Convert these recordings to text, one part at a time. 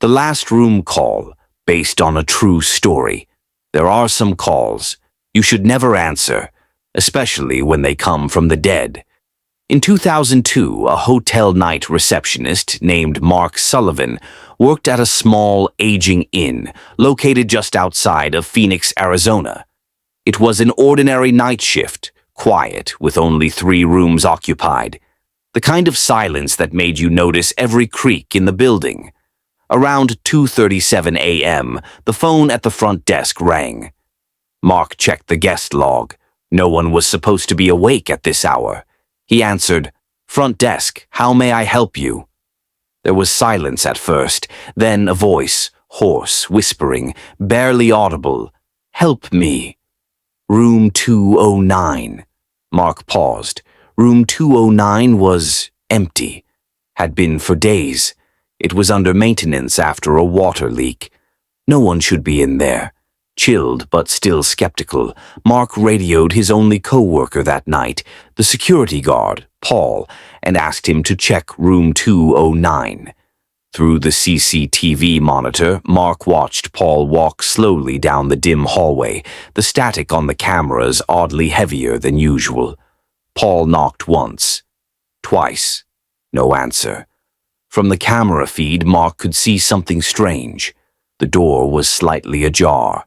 The last room call, based on a true story. There are some calls you should never answer, especially when they come from the dead. In 2002, a hotel night receptionist named Mark Sullivan worked at a small, aging inn located just outside of Phoenix, Arizona. It was an ordinary night shift, quiet, with only 3 rooms occupied. The kind of silence that made you notice every creak in the building. Around 2:37 a.m., the phone at the front desk rang. Mark checked the guest log. No one was supposed to be awake at this hour. He answered, "Front desk, how may I help you?" There was silence at first, then a voice, hoarse, whispering, barely audible, "Help me." "Room 209. Mark paused. Room 209 was empty. Had been for days. It was under maintenance after a water leak. No one should be in there. Chilled but still skeptical, Mark radioed his only co-worker that night, the security guard, Paul, and asked him to check room 209. Through the CCTV monitor, Mark watched Paul walk slowly down the dim hallway, the static on the cameras oddly heavier than usual. Paul knocked once. Twice. No answer. From the camera feed, Mark could see something strange. The door was slightly ajar,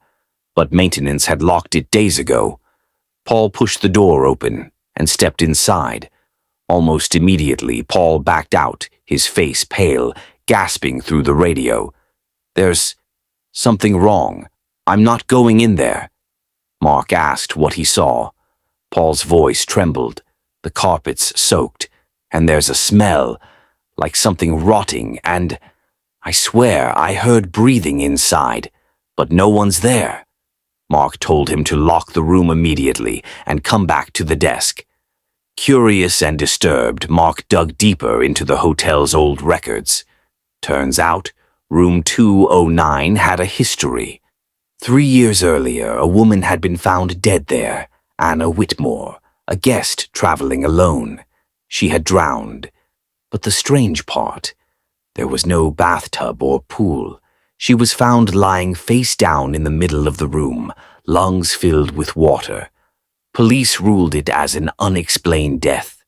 but maintenance had locked it days ago. Paul pushed the door open and stepped inside. Almost immediately, Paul backed out, his face pale, gasping through the radio. "There's something wrong. I'm not going in there." Mark asked what he saw. Paul's voice trembled, the carpets soaked, and there's a smell, like something rotting, and I swear I heard breathing inside, but no one's there. Mark told him to lock the room immediately and come back to the desk. Curious and disturbed, Mark dug deeper into the hotel's old records. Turns out, room 209 had a history. 3 years earlier, a woman had been found dead there, Anna Whitmore, a guest traveling alone. She had drowned. But the strange part, there was no bathtub or pool. She was found lying face down in the middle of the room, lungs filled with water. Police ruled it as an unexplained death.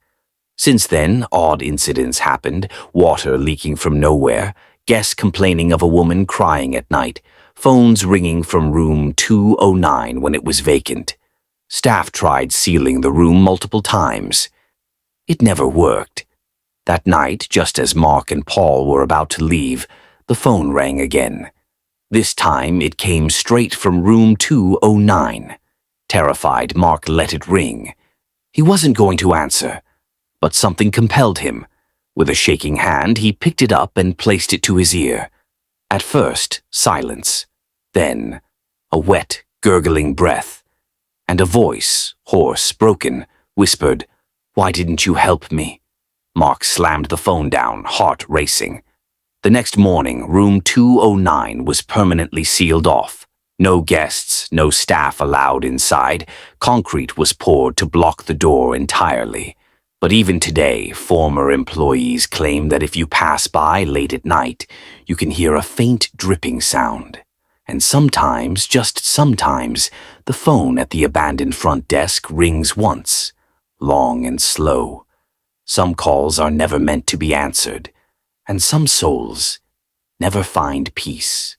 Since then, odd incidents happened, water leaking from nowhere, guests complaining of a woman crying at night, phones ringing from room 209 when it was vacant. Staff tried sealing the room multiple times. It never worked. That night, just as Mark and Paul were about to leave, the phone rang again. This time, it came straight from room 209. Terrified, Mark let it ring. He wasn't going to answer, but something compelled him. With a shaking hand, he picked it up and placed it to his ear. At first, silence. Then, a wet, gurgling breath. And a voice, hoarse, broken, whispered, "Why didn't you help me?" Mark slammed the phone down, heart racing. The next morning, room 209 was permanently sealed off. No guests, no staff allowed inside. Concrete was poured to block the door entirely. But even today, former employees claim that if you pass by late at night, you can hear a faint dripping sound. And sometimes, just sometimes, the phone at the abandoned front desk rings once, long and slow. Some calls are never meant to be answered, and some souls never find peace.